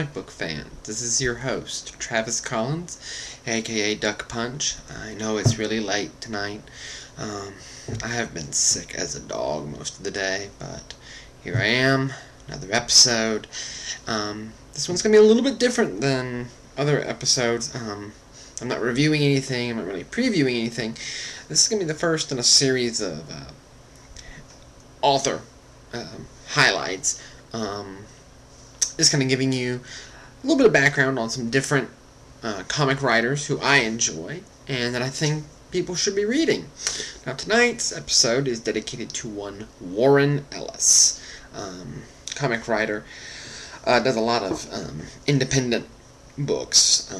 comic book fan. This is your host, Travis Collins, aka Duck Punch. I know it's really late tonight. I have been sick as a dog most of the day, but here I am, another episode. This one's going to be a little bit different than other episodes. I'm not reviewing anything, I'm not really previewing anything. This is going to be the first in a series of author highlights. Just kind of giving you a little bit of background on some different comic writers who I enjoy and that I think people should be reading. Now tonight's episode is dedicated to one Warren Ellis, comic writer. Does a lot of independent books,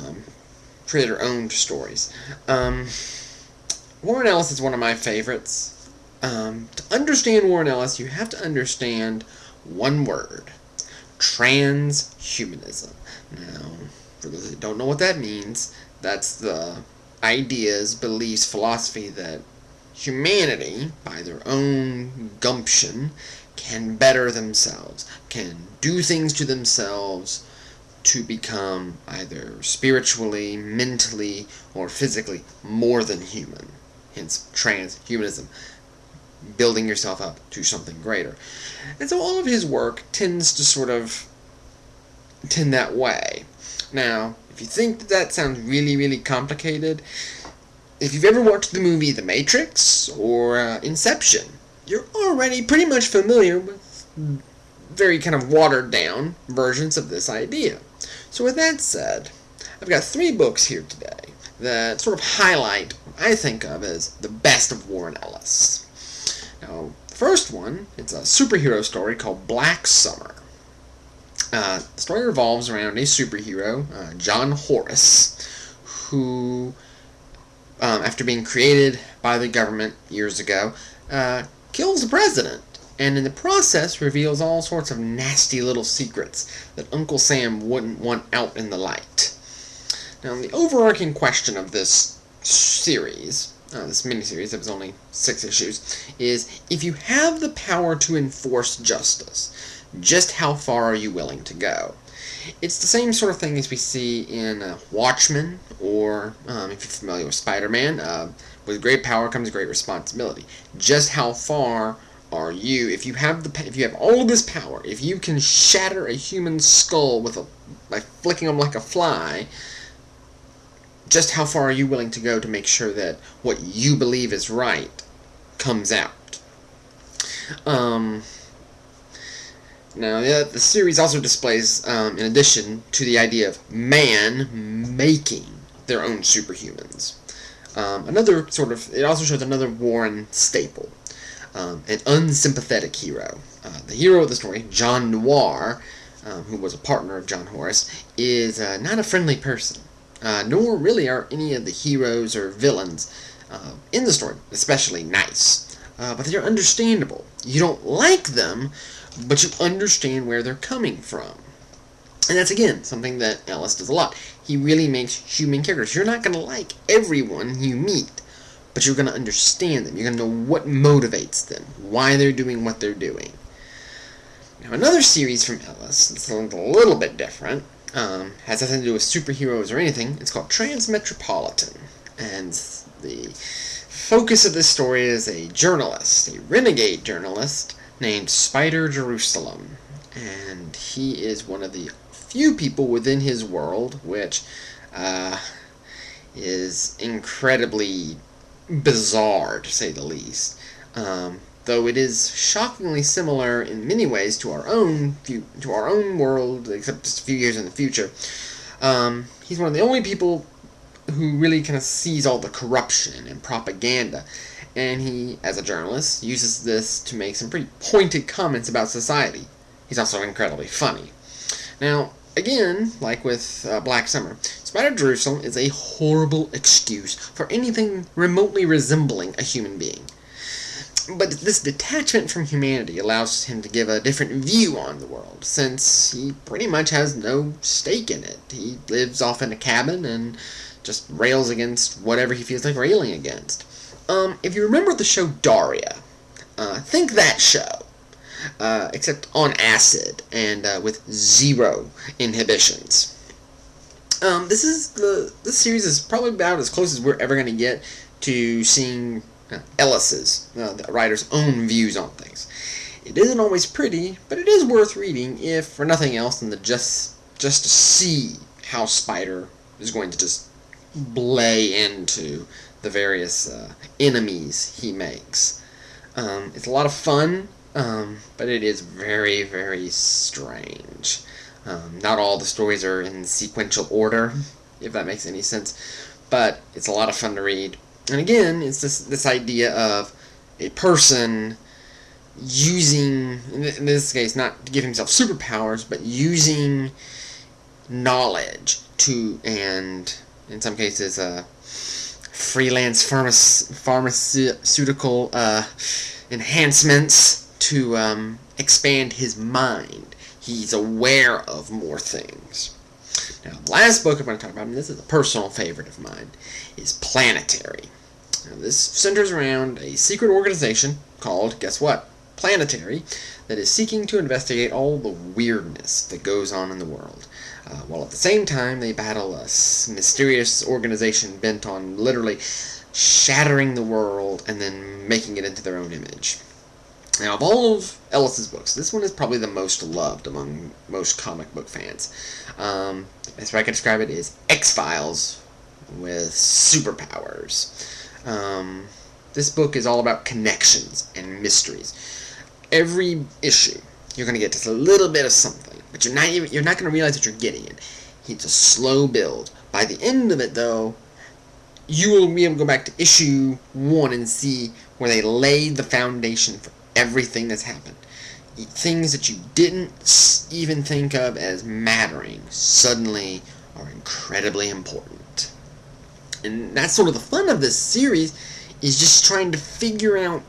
creator-owned stories. Warren Ellis is one of my favorites. To understand Warren Ellis, you have to understand one word: transhumanism. Now, for those that don't know what that means, that's the ideas, beliefs, philosophy that humanity, by their own gumption, can better themselves, can do things to themselves to become either spiritually, mentally, or physically more than human. Hence, transhumanism. Building yourself up to something greater. And so all of his work tends to sort of tend that way. Now, if you think that sounds really, really complicated, if you've ever watched the movie The Matrix or Inception, you're already pretty much familiar with very kind of watered down versions of this idea. So with that said, I've got 3 books here today that sort of highlight what I think of as the best of Warren Ellis. Now, the first one, it's a superhero story called Black Summer. The story revolves around a superhero, John Horace, who, after being created by the government years ago, kills the president, and in the process reveals all sorts of nasty little secrets that Uncle Sam wouldn't want out in the light. Now, the overarching question of this series, this miniseries, it was only 6 issues, is if you have the power to enforce justice, just how far are you willing to go? It's the same sort of thing as we see in Watchmen, or if you're familiar with Spider-Man, with great power comes great responsibility. Just how far are you, if you have all of this power, if you can shatter a human skull by flicking them like a fly, just how far are you willing to go to make sure that what you believe is right comes out? Now, the series also displays, in addition to the idea of man making their own superhumans, it also shows another Warren staple, an unsympathetic hero. The hero of the story, John Noir, who was a partner of John Horace, is not a friendly person. Nor really are any of the heroes or villains in the story especially nice. But they're understandable. You don't like them, but you understand where they're coming from. And that's, again, something that Ellis does a lot. He really makes human characters. You're not going to like everyone you meet, but you're going to understand them. You're going to know what motivates them, why they're doing what they're doing. Now, another series from Ellis that's a little bit different, has nothing to do with superheroes or anything. It's called Transmetropolitan, and the focus of this story is a journalist, a renegade journalist named Spider Jerusalem, and he is one of the few people within his world which is incredibly bizarre, to say the least. Though it is shockingly similar in many ways to our own world, except just a few years in the future. He's one of the only people who really kind of sees all the corruption and propaganda, and he, as a journalist, uses this to make some pretty pointed comments about society. He's also incredibly funny. Now, again, like with Black Summer, Spider Jerusalem is a horrible excuse for anything remotely resembling a human being. But this detachment from humanity allows him to give a different view on the world, since he pretty much has no stake in it. He lives off in a cabin and just rails against whatever he feels like railing against. If you remember the show Daria, think that show. except on acid and with 0 inhibitions. This series is probably about as close as we're ever going to get to seeing Ellis's, the writer's own views on things. It isn't always pretty, but it is worth reading, if for nothing else than just to see how Spider is going to just blay into the various enemies he makes. It's a lot of fun, but it is very, very strange. Not all the stories are in sequential order, if that makes any sense, but it's a lot of fun to read. And again, it's this idea of a person using, in this case, not to give himself superpowers, but using knowledge to, and in some cases, freelance pharmaceutical enhancements to expand his mind. He's aware of more things. Now, the last book I'm going to talk about, and this is a personal favorite of mine, is Planetary. Now, this centers around a secret organization called, guess what? Planetary, that is seeking to investigate all the weirdness that goes on in the world, while at the same time they battle a mysterious organization bent on literally shattering the world and then making it into their own image. Now, of all of Ellis's books, this one is probably the most loved among most comic book fans. The best way I can describe it is X-Files with superpowers. This book is all about connections and mysteries. Every issue, you're going to get just a little bit of something, but you're not going to realize that you're getting it. It's a slow build. By the end of it, though, you will be able to go back to issue 1 and see where they laid the foundation for everything that's happened. Things that you didn't even think of as mattering suddenly are incredibly important. And that's sort of the fun of this series, is just trying to figure out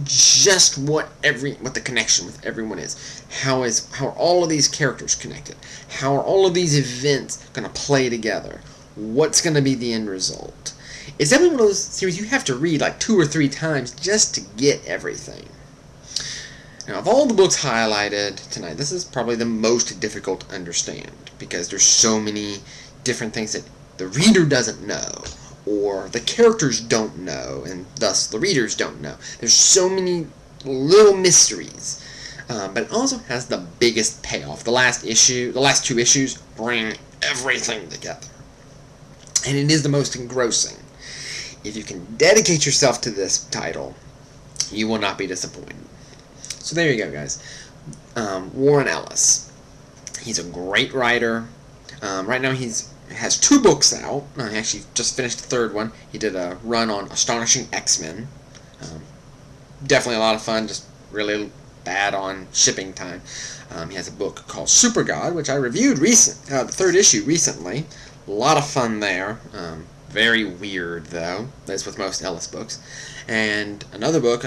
just what the connection with everyone is. How are all of these characters connected? How are all of these events going to play together? What's going to be the end result? It's definitely one of those series you have to read like 2 or 3 times just to get everything. Now, of all the books highlighted tonight, this is probably the most difficult to understand, because there's so many different things that the reader doesn't know, or the characters don't know, and thus the readers don't know. There's so many little mysteries, but it also has the biggest payoff. The last 2 issues bring everything together, and it is the most engrossing. If you can dedicate yourself to this title, you will not be disappointed. So there you go, guys. Warren Ellis. He's a great writer. Right now he has 2 books out. He actually just finished the 3rd one. He did a run on Astonishing X-Men. Definitely a lot of fun, just really bad on shipping time. He has a book called Super God, which I reviewed the 3rd issue recently. A lot of fun there. Very weird, though. That's with most Ellis books. And another book,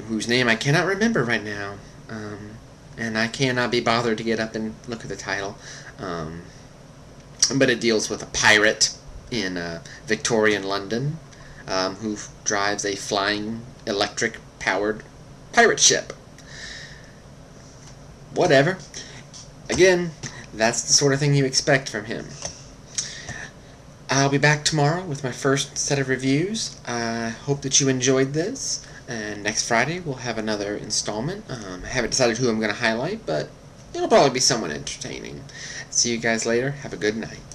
whose name I cannot remember right now, and I cannot be bothered to get up and look at the title, but it deals with a pirate in Victorian London who drives a flying electric-powered pirate ship. Whatever. Again, that's the sort of thing you expect from him. I'll be back tomorrow with my first set of reviews. I hope that you enjoyed this. And next Friday, we'll have another installment. I haven't decided who I'm going to highlight, but it'll probably be somewhat entertaining. See you guys later. Have a good night.